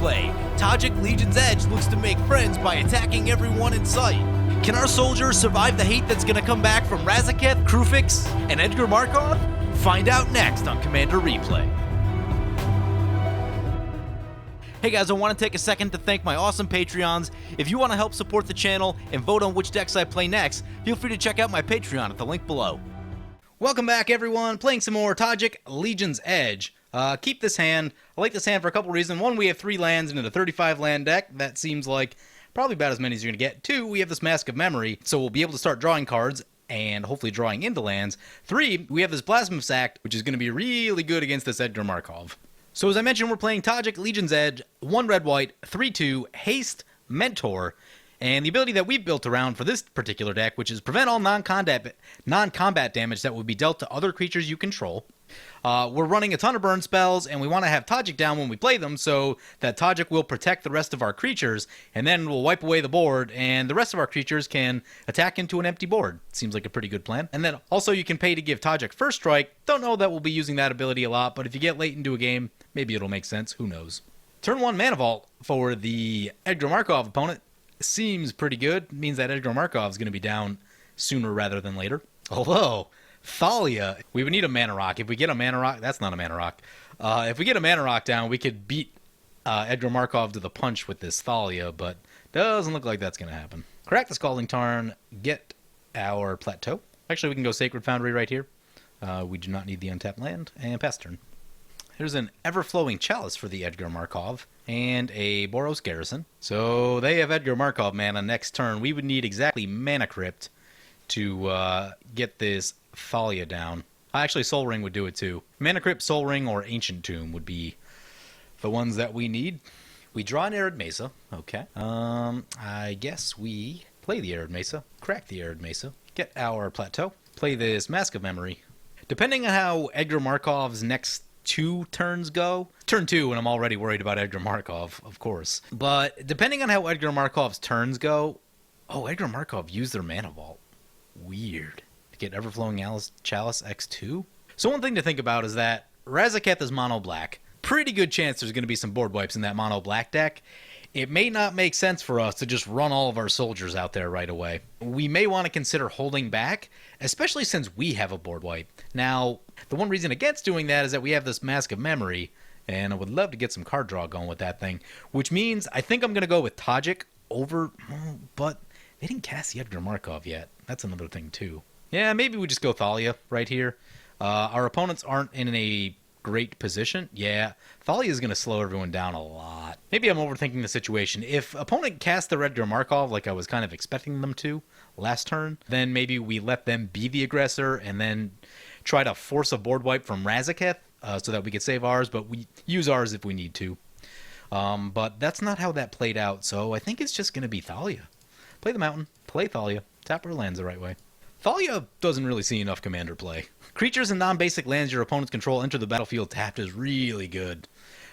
replay. Tajic Legion's Edge looks to make friends by attacking everyone in sight. Can our soldiers survive the hate that's gonna come back from Razaketh, Kruphix, and Edgar Markov? Find out next on Commander Replay. Hey guys, I want to take a second to thank my awesome Patreons. If you want to help support the channel and vote on which decks I play next, feel free to check out my Patreon at the link below. Welcome back everyone, playing some more Tajic Legion's Edge. Keep this hand. I like this hand for a couple reasons. One, we have 3 lands in a 35 land deck. That seems like probably about as many as you're going to get. 2, we have this Mask of Memory, so we'll be able to start drawing cards and hopefully drawing into lands. 3, we have this Blasphemous Act, which is going to be really good against this Edgar Markov. So as I mentioned, we're playing Tajic Legion's Edge, 1 red-white, 3/2, haste, mentor, and the ability that we've built around for this particular deck, which is prevent all non-combat damage that would be dealt to other creatures you control. We're running a ton of burn spells, and we want to have Tajic down when we play them so that Tajic will protect the rest of our creatures, and then we'll wipe away the board, and the rest of our creatures can attack into an empty board. Seems like a pretty good plan. And then also you can pay to give Tajic First Strike. Don't know that we'll be using that ability a lot, but if you get late into a game, maybe it'll make sense. Who knows? Turn 1 Mana Vault for the Edgar Markov opponent. Seems pretty good. It means that Edgar Markov is going to be down sooner rather than later. Although, Thalia, we would need a Mana Rock. If we get a Mana Rock, that's not a Mana Rock. If we get a Mana Rock down, we could beat Edgar Markov to the punch with this Thalia, but doesn't look like that's going to happen. Crack the Scalding Tarn, get our Plateau. Actually, we can go Sacred Foundry right here. We do not need the untapped land, and pass turn. Here's an Everflowing Chalice for the Edgar Markov, and a Boros Garrison. So they have Edgar Markov mana next turn. We would need exactly Mana Crypt to get this Thalia down. Actually, Soul Ring would do it too. Mana Crypt, Soul Ring, or Ancient Tomb would be the ones that we need. We draw an Arid Mesa. Okay. I guess we play the Arid Mesa, crack the Arid Mesa, get our Plateau, play this Mask of Memory. Depending on how Edgar Markov's next 2 turns go. Turn 2, and I'm already worried about Edgar Markov, of course. But depending on how Edgar Markov's turns go... Oh, Edgar Markov used their Mana Vault. Weird. To get Everflowing Chalice X2? So one thing to think about is that Razaketh is mono black. Pretty good chance there's going to be some board wipes in that mono black deck. It may not make sense for us to just run all of our soldiers out there right away. We may want to consider holding back, especially since we have a board wipe. Now, the one reason against doing that is that we have this Mask of Memory, and I would love to get some card draw going with that thing, which means I think I'm going to go with Tajic over, but they didn't cast the Edgar Markov yet. That's another thing, too. Yeah, maybe we just go Thalia right here. Our opponents aren't in a great position. Yeah, Thalia is going to slow everyone down a lot. Maybe I'm overthinking the situation. If opponent cast the Edgar Markov like I was kind of expecting them to last turn, then maybe we let them be the aggressor and then try to force a board wipe from Razaketh so that we could save ours, but we use ours if we need to. But that's not how that played out, so I think it's just going to be Thalia. Play the Mountain, play Thalia, tap our lands the right way. Thalia doesn't really see enough commander play. Creatures and non-basic lands your opponents control enter the battlefield tapped is really good.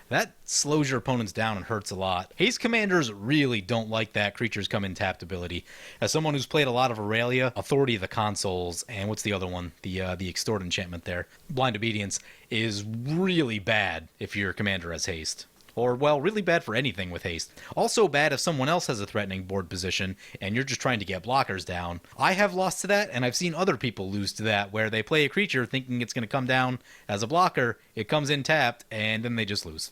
That slows your opponents down and hurts a lot. Haste commanders really don't like that creatures come in tapped ability. As someone who's played a lot of Aurelia, Authority of the Consuls, and what's the other one? The Extort enchantment there. Blind Obedience is really bad if your commander has haste. Or, well, really bad for anything with haste. Also bad if someone else has a threatening board position and you're just trying to get blockers down. I have lost to that, and I've seen other people lose to that, where they play a creature thinking it's going to come down as a blocker, it comes in tapped, and then they just lose.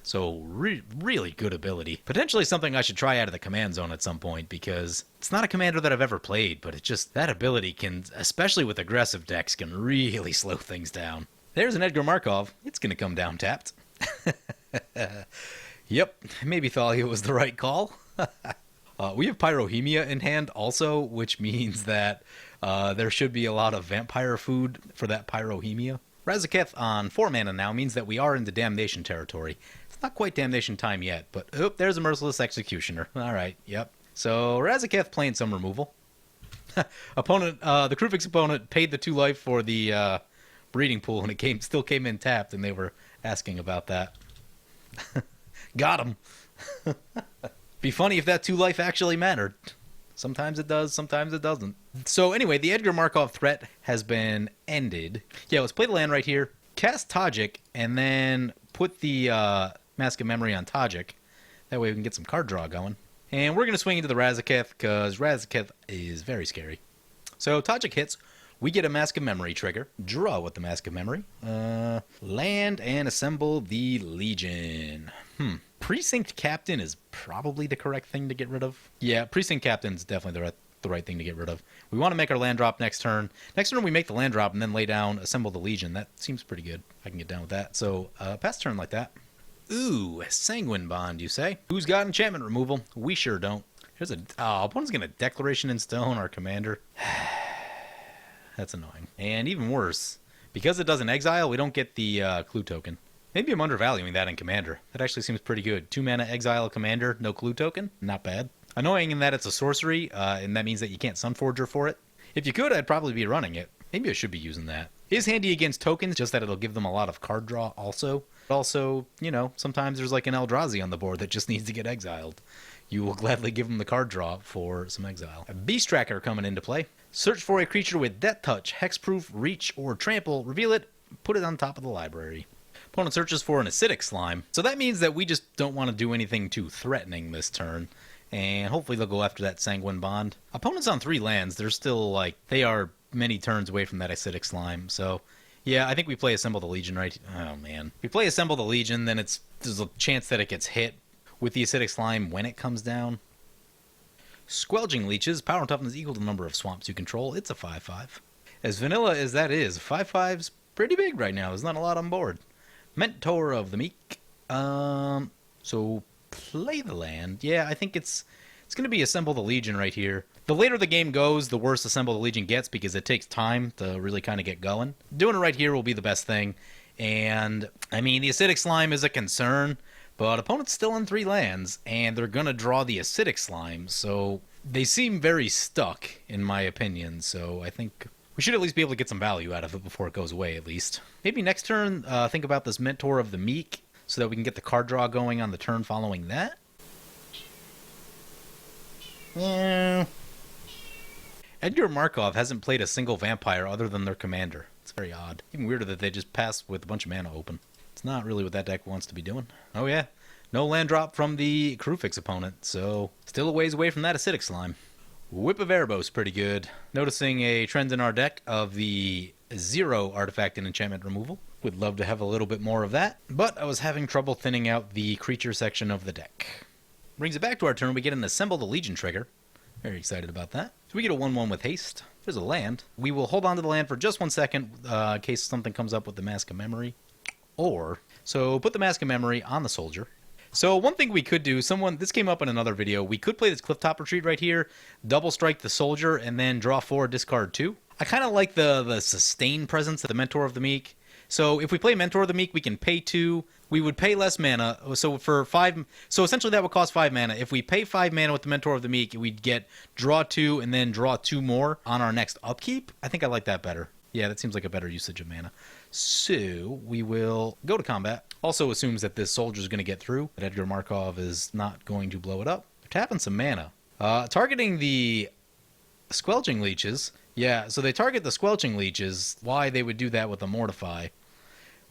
So, really good ability. Potentially something I should try out of the command zone at some point, because it's not a commander that I've ever played, but it just, that ability can, especially with aggressive decks, can really slow things down. There's an Edgar Markov. It's going to come down tapped. Yep, maybe Thalia was the right call. We have Pyrohemia in hand also, which means that there should be a lot of vampire food for that Pyrohemia. Razaketh on 4 mana now means that we are into Damnation territory. It's not quite Damnation time yet, but there's a Merciless Executioner. Alright, yep. So Razaketh playing some removal. Opponent, the Kruphix opponent paid the 2 life for the breeding pool, and it still came in tapped, and they were asking about that. Got him. Be funny if that 2 life actually mattered. Sometimes it does, sometimes it doesn't. So anyway, the Edgar Markov threat has been ended. Yeah, let's play the land right here. Cast Tajic, and then put the Mask of Memory on Tajic. That way we can get some card draw going. And we're going to swing into the Razaketh, because Razaketh is very scary. So Tajic hits. We get a Mask of Memory trigger. Draw with the Mask of Memory. Land and assemble the Legion. Precinct Captain is probably the correct thing to get rid of. Yeah, Precinct Captain is definitely the right thing to get rid of. We want to make our land drop next turn. Next turn we make the land drop and then lay down, assemble the Legion. That seems pretty good. I can get down with that. So pass turn like that. Ooh, Sanguine Bond, you say? Who's got enchantment removal? We sure don't. Here's a... Oh, opponent's going to Declaration in Stone our commander. That's annoying. And even worse, because it doesn't exile, we don't get the clue token. Maybe I'm undervaluing that in Commander. That actually seems pretty good. 2 mana exile Commander, no clue token. Not bad. Annoying in that it's a sorcery, and that means that you can't Sunforger for it. If you could, I'd probably be running it. Maybe I should be using that. It is handy against tokens, just that it'll give them a lot of card draw also. Also, you know, sometimes there's like an Eldrazi on the board that just needs to get exiled. You will gladly give them the card draw for some exile. A Beast Tracker coming into play. Search for a creature with Death Touch, Hexproof, Reach, or Trample. Reveal it, put it on top of the library. Opponent searches for an Acidic Slime. So that means that we just don't want to do anything too threatening this turn. And hopefully they'll go after that Sanguine Bond. Opponent's on 3 lands. They're still like, they are many turns away from that Acidic Slime. So yeah, I think we play Assemble the Legion right. Oh man. If we play Assemble the Legion, then there's a chance that it gets hit with the Acidic Slime when it comes down. Squelching Leeches. Power and toughness equal to the number of swamps you control. It's a 5/5. As vanilla as that is, 5/5's pretty big right now. There's not a lot on board. Mentor of the Meek. So play the land. Yeah, I think it's going to be Assemble the Legion right here. The later the game goes, the worse Assemble the Legion gets because it takes time to really kind of get going. Doing it right here will be the best thing. And, I mean, the Acidic Slime is a concern, but opponent's still on 3 lands, and they're going to draw the Acidic Slime, so they seem very stuck, in my opinion, so I think we should at least be able to get some value out of it before it goes away, at least. Maybe next turn, think about this Mentor of the Meek, so that we can get the card draw going on the turn following that. Yeah. Edgar Markov hasn't played a single vampire other than their commander. It's very odd. Even weirder that they just pass with a bunch of mana open. It's not really what that deck wants to be doing. Oh yeah, no land drop from the Kruphix opponent, so still a ways away from that Acidic Slime. Whip of Erebos pretty good. Noticing a trend in our deck of the 0 artifact and enchantment removal. Would love to have a little bit more of that, but I was having trouble thinning out the creature section of the deck. Brings it back to our turn. We get an Assemble the Legion trigger. Very excited about that. So we get a 1/1 with haste. There's a land. We will hold on to the land for just 1 second in case something comes up with the Mask of Memory. So put the Mask of Memory on the soldier. So one thing we could do, this came up in another video, we could play this Clifftop Retreat right here, double strike the soldier, and then draw 4, discard 2. I kind of like the sustain presence of the Mentor of the Meek. So if we play Mentor of the Meek, we can pay 2. We would pay less mana. So for 5, so essentially that would cost 5 mana. If we pay 5 mana with the Mentor of the Meek, we'd get draw 2 and then draw 2 more on our next upkeep. I think I like that better. Yeah, that seems like a better usage of mana. So we will go to combat. Also assumes that this soldier is going to get through, that Edgar Markov is not going to blow it up. They're tapping some mana. Targeting the Squelching Leeches. Yeah, so they target the Squelching Leeches. Why they would do that with a Mortify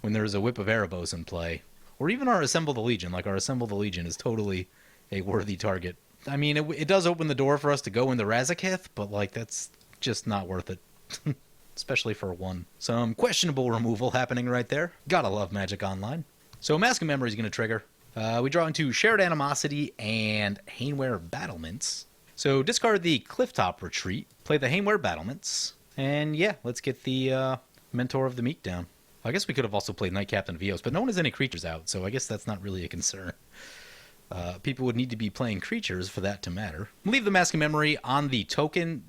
when there's a Whip of Erebos in play. Or even our Assemble the Legion. Like our Assemble the Legion is totally a worthy target. I mean, it does open the door for us to go into Razaketh, but like that's just not worth it. Especially for 1. Some questionable removal happening right there. Gotta love Magic Online. So Mask of Memory is going to trigger. We draw into Shared Animosity and Haneware Battlements. So discard the Clifftop Retreat. Play the Haneware Battlements. And yeah, let's get the Mentor of the Meek down. I guess we could have also played Knight Captain Vios, but no one has any creatures out, so I guess that's not really a concern. People would need to be playing creatures for that to matter. Leave the Mask of Memory on the token,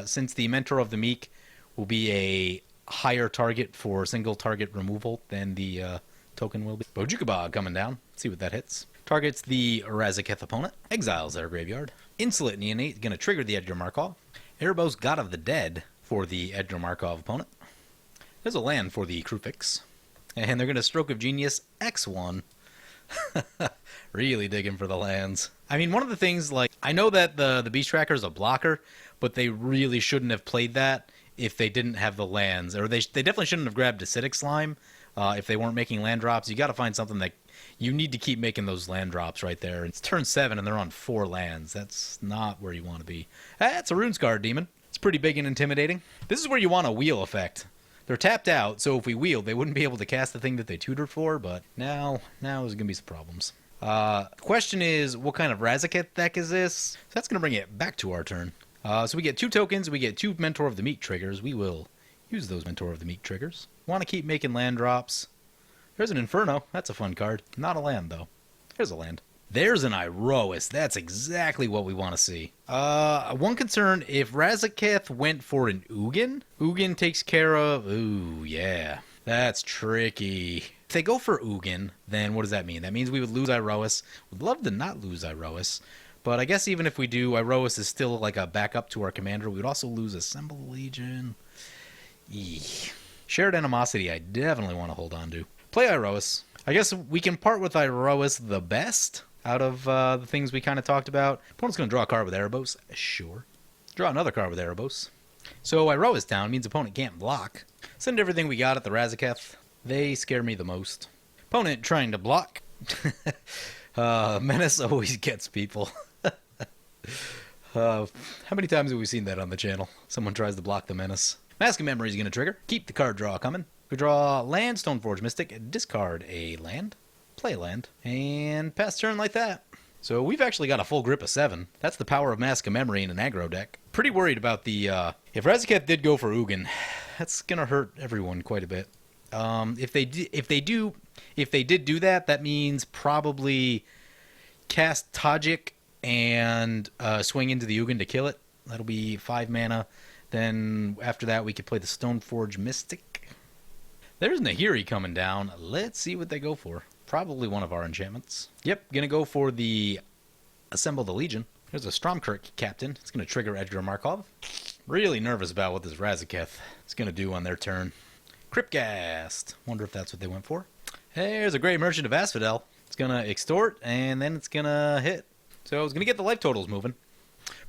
since the Mentor of the Meek will be a higher target for single target removal than the token will be. Bojukabog coming down. Let's see what that hits. Targets the Razaketh opponent. Exiles their graveyard. Insolent Neonate going to trigger the Edgar Markov. Erebos God of the Dead for the Edgar Markov opponent. There's a land for the Kruphix. And they're going to Stroke of Genius X1. Really digging for the lands. I mean, one of the things, like, I know that the Beast Tracker is a blocker, but they really shouldn't have played that if they didn't have the lands. Or they definitely shouldn't have grabbed Acidic Slime if they weren't making land drops. You got to find something that You need to keep making those land drops right there. It's turn 7 and they're on 4 lands. That's not where you want to be. That's a Runescarred Demon. It's pretty big and intimidating. This is where you want a wheel effect. They're tapped out, so if we wheeled, they wouldn't be able to cast the thing that they tutored for, but now there's going to be some problems. Question is, what kind of Razaketh deck is this? So that's going to bring it back to our turn. So we get 2 tokens, we get 2 Mentor of the Meek triggers. We will use those Mentor of the Meek triggers. Want to keep making land drops. There's an Inferno. That's a fun card. Not a land, though. There's a land. There's an Iroas. That's exactly what we want to see. One concern, if Razaketh went for an Ugin, Ugin takes care of... Ooh, yeah. That's tricky. If they go for Ugin, then what does that mean? That means we would lose Iroas. Would love to not lose Iroas. But I guess even if we do, Iroas is still like a backup to our commander. We would also lose Assemble the Legion. Eeh. Shared Animosity, I definitely want to hold on to. Play Iroas. I guess we can part with Iroas the best out of the things we kind of talked about. Opponent's going to draw a card with Erebos. Sure. Draw another card with Erebos. So Iroas down means opponent can't block. Send everything we got at the Razaketh. They scare me the most. Opponent trying to block. Menace always gets people. How many times have we seen that on the channel? Someone tries to block the Menace. Mask of Memory is going to trigger. Keep the card draw coming. We draw land, Stoneforge Mystic, discard a land, play a land, and pass turn like that. So we've actually got a full grip of 7. That's the power of Mask of Memory in an aggro deck. Pretty worried about the, if Razaketh did go for Ugin, that's going to hurt everyone quite a bit. If they did do that, that means probably cast Tajic and swing into the Ugin to kill it. That'll be 5 mana. Then after that, we could play the Stoneforge Mystic. There's Nahiri coming down. Let's see what they go for. Probably one of our enchantments. Yep, gonna go for the Assemble the Legion. There's a Stromkirk Captain. It's gonna trigger Edgar Markov. Really nervous about what this Razaketh is gonna do on their turn. Cryptghast. Wonder if that's what they went for. There's a Grey Merchant of Asphodel. It's gonna extort, and then it's gonna hit. So it's gonna get the life totals moving.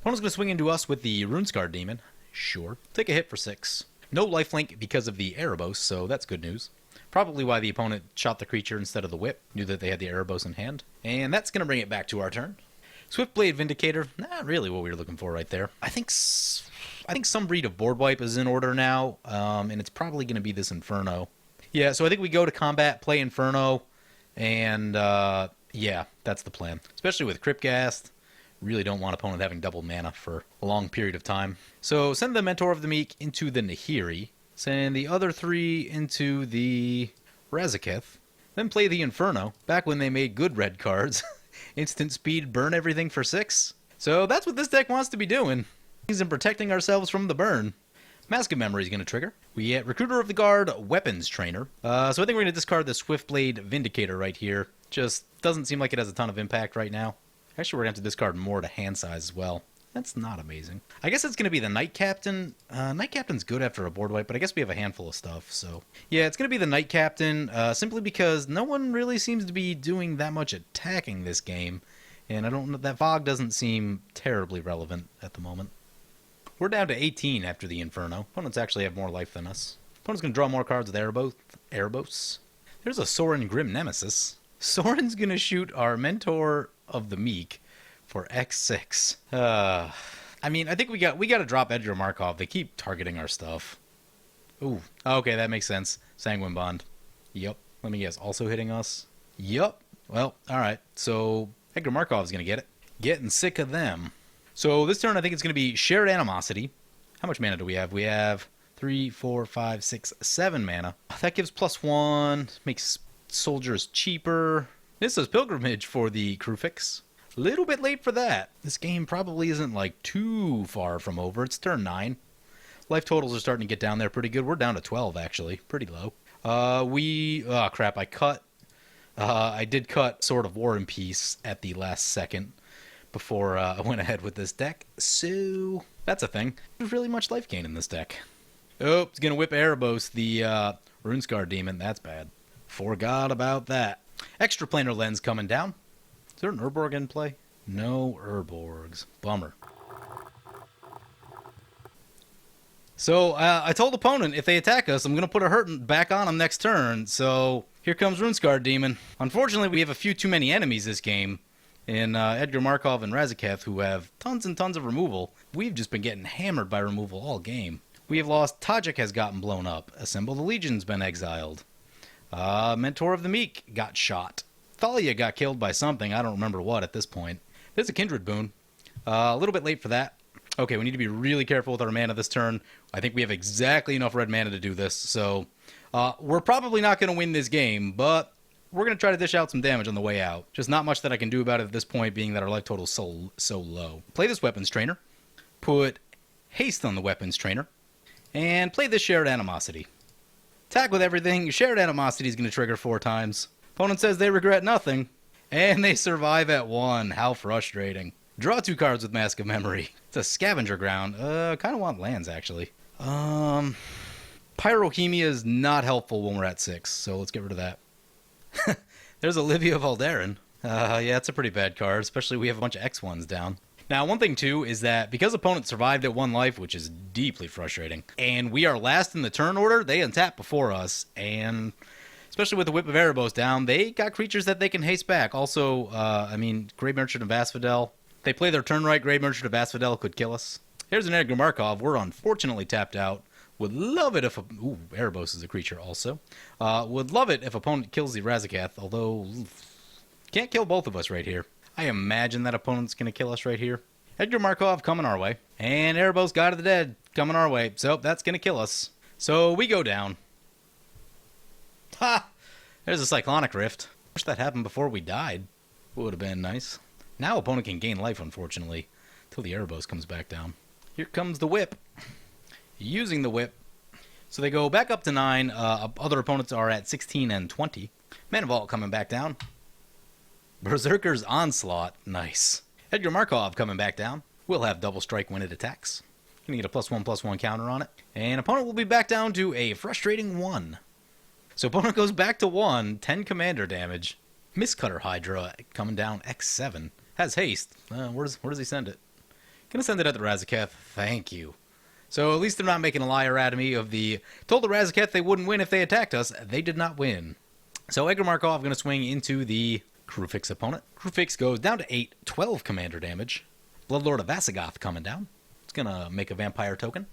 Opponent's gonna swing into us with the Runescarred Demon. Sure. Take a hit for 6. No lifelink because of the Erebos, so that's good news. Probably why the opponent shot the creature instead of the whip. Knew that they had the Erebos in hand. And that's going to bring it back to our turn. Swiftblade Vindicator, not really what we were looking for right there. I think some breed of board wipe is in order now, and it's probably going to be this Inferno. Yeah, so I think we go to combat, play Inferno, and yeah, that's the plan. Especially with Cryptghast. Really don't want opponent having double mana for a long period of time. So send the Mentor of the Meek into the Nahiri. Send the other 3 into the Razaketh. Then play the Inferno. Back when they made good red cards. Instant speed, burn everything for 6. So that's what this deck wants to be doing. And protecting ourselves from the burn. Mask of Memory is going to trigger. We get Recruiter of the Guard, Weapons Trainer. So I think we're going to discard the Swiftblade Vindicator right here. Just doesn't seem like it has a ton of impact right now. Actually, we're going to have to discard more to hand size as well. That's not amazing. I guess it's going to be the Knight Captain. Knight Captain's good after a board wipe, but I guess we have a handful of stuff. So yeah, it's going to be the Knight Captain, simply because no one really seems to be doing that much attacking this game. And I don't know, that Fog doesn't seem terribly relevant at the moment. We're down to 18 after the Inferno. Opponents actually have more life than us. Opponent's going to draw more cards with Erebos. There's a Sorin Grim Nemesis. Sorin's going to shoot our Mentor of the Meek for X6. I mean, I think we got to drop Edgar Markov. They keep targeting our stuff. Ooh, okay, that makes sense. Sanguine Bond. Yep. Let me guess, also hitting us? Yep. Well, all right. So Edgar Markov is going to get it. Getting sick of them. So this turn, I think it's going to be Shared Animosity. How much mana do we have? We have 3, 4, 5, 6, 7 mana. That gives +1. Makes soldiers cheaper. This is Pilgrimage for the Kruphix. A little bit late for that. This game probably isn't like too far from over. It's turn 9. Life totals are starting to get down there pretty good. We're down to 12 actually. Pretty low. Oh crap, I did cut Sword of War and Peace at the last second before I went ahead with this deck. So that's a thing. There's really much life gain in this deck. Oh, it's going to whip Erebos, the Runescarred Demon. That's bad. Forgot about that. Extra Planar Lens coming down. Is there an Urborg in play? No Urborgs. Bummer. So I told opponent if they attack us, I'm going to put a hurt back on them next turn. So Here comes Runescarred Demon. Unfortunately, we have a few too many enemies this game in Edgar Markov and Razaketh, who have tons and tons of removal. We've just been getting hammered by removal all game. We have lost. Tajic has gotten blown up. Assemble the Legion's been exiled. Mentor of the Meek got shot. Thalia got killed by something. I don't remember what at this point. There's a Kindred boon. A little bit late for that. Okay, we need to be really careful with our mana this turn. I think we have exactly enough red mana to do this. So we're probably not going to win this game, but we're going to try to dish out some damage on the way out. Just not much that I can do about it at this point, being that our life total is so low. Play this Weapons Trainer. Put haste on the Weapons Trainer. And play this Shared Animosity. Attack with everything. Shared Animosity is going to trigger 4 times. Opponent says they regret nothing. And they survive at 1. How frustrating. Draw 2 cards with Mask of Memory. It's a Scavenger Ground. Kind of want lands, actually. Pyrochemia is not helpful when we're at 6, so let's get rid of that. There's Olivia Valderin. Yeah, it's a pretty bad card, especially we have a bunch of X1s down. Now, one thing, too, is that because opponents survived at 1 life, which is deeply frustrating, and we are last in the turn order, they untap before us, and especially with the Whip of Erebos down, they got creatures that they can haste back. Also, Grave Merchant of Asphodel. They play their turn right, Grave Merchant of Asphodel could kill us. Here's an Edgar Markov. We're unfortunately tapped out. Would love it if... Ooh, Erebos is a creature also. Would love it if opponent kills the Razaketh, although... Can't kill both of us right here. I imagine that opponent's going to kill us right here. Edgar Markov coming our way. And Erebos, God of the Dead, coming our way. So that's going to kill us. So we go down. Ha! There's a Cyclonic Rift. Wish that happened before we died. Would have been nice. Now opponent can gain life, unfortunately, until the Erebos comes back down. Here comes the Whip. Using the Whip. So they go back up to 9. Other opponents are at 16 and 20. Mana Vault coming back down. Berserker's Onslaught. Nice. Edgar Markov coming back down. We'll have double strike when it attacks. Gonna get a +1/+1 counter on it. And opponent will be back down to a frustrating 1. So opponent goes back to 1. 10 commander damage. Mistcutter Hydra coming down X7. Has haste. Where does he send it? Gonna send it at the Razaketh. Thank you. So at least they're not making a liar out of me of the... Told the Razaketh they wouldn't win if they attacked us. They did not win. So Edgar Markov going to swing into the Kruphix opponent. Kruphix goes down to 8. 12 commander damage. Bloodlord of Razaketh coming down. It's going to make a vampire token.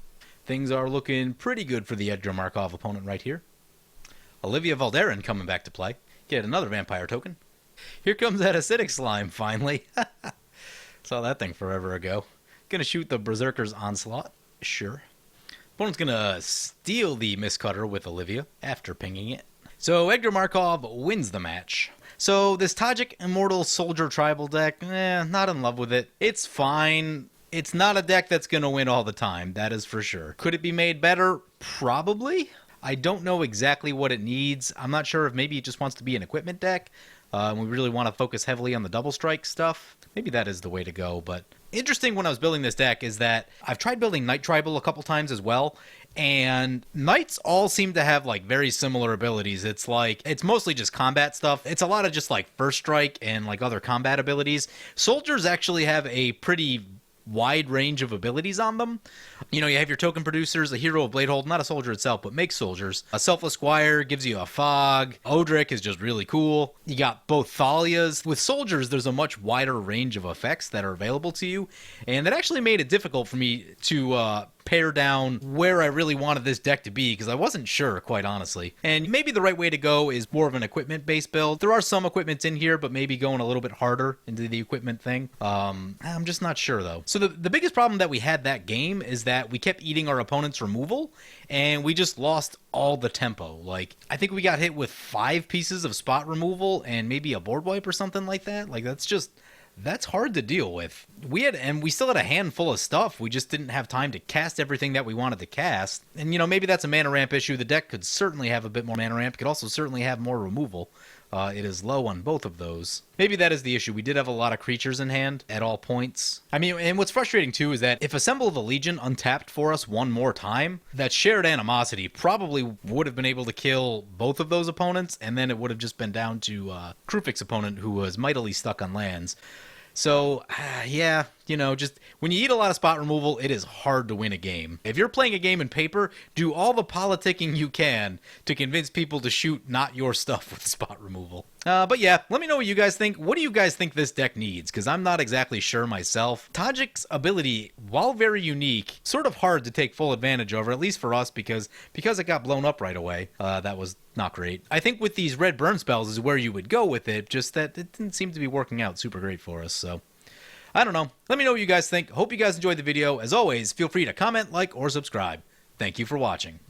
Things are looking pretty good for the Edgar Markov opponent right here. Olivia Valderin coming back to play. Get another vampire token. Here comes that acidic slime, finally. Saw that thing forever ago. Gonna shoot the Berserker's Onslaught. Sure. Opponent's gonna steal the Mistcutter with Olivia after pinging it. So Edgar Markov wins the match. So this Tajic Immortal Soldier Tribal deck, not in love with it. It's fine. It's not a deck that's gonna win all the time, that is for sure. Could it be made better? Probably. I don't know exactly what it needs. I'm not sure if maybe it just wants to be an equipment deck. We really want to focus heavily on the double strike stuff. Maybe that is the way to go, but... Interesting when I was building this deck is that I've tried building Knight Tribal a couple times as well, and Knights all seem to have like very similar abilities. It's mostly just combat stuff. It's a lot of just like first strike and like other combat abilities. Soldiers actually have a pretty wide range of abilities on them. You know, you have your token producers, a Hero of Bladehold, not a soldier itself, but makes soldiers. A Selfless Squire gives you a fog. Odric is just really cool. You got both Thalias. With soldiers, there's a much wider range of effects that are available to you, and that actually made it difficult for me to pare down where I really wanted this deck to be, because I wasn't sure, quite honestly. And maybe the right way to go is more of an equipment-based build. There are some equipments in here, but maybe going a little bit harder into the equipment thing. I'm just not sure, though. So the biggest problem that we had that game is that we kept eating our opponent's removal, and we just lost all the tempo. Like, I think we got hit with 5 pieces of spot removal and maybe a board wipe or something like that. Like, that's hard to deal with. We still had a handful of stuff. We just didn't have time to cast everything that we wanted to cast. And, you know, maybe that's a mana ramp issue. The deck could certainly have a bit more mana ramp. It could also certainly have more removal. It is low on both of those. Maybe that is the issue. We did have a lot of creatures in hand at all points. I mean, and what's frustrating too is that if Assemble the Legion untapped for us one more time, that Shared Animosity probably would have been able to kill both of those opponents, and then it would have just been down to Kruphix opponent who was mightily stuck on lands. So, yeah, You know, just when you eat a lot of spot removal, it is hard to win a game. If you're playing a game in paper, do all the politicking you can to convince people to shoot not your stuff with spot removal. But yeah, let me know what you guys think. What do you guys think this deck needs? Because I'm not exactly sure myself. Tajic's ability, while very unique, sort of hard to take full advantage over, at least for us, because it got blown up right away. That was not great. I think with these red burn spells is where you would go with it, just that it didn't seem to be working out super great for us, so I don't know. Let me know what you guys think. Hope you guys enjoyed the video. As always, feel free to comment, like, or subscribe. Thank you for watching.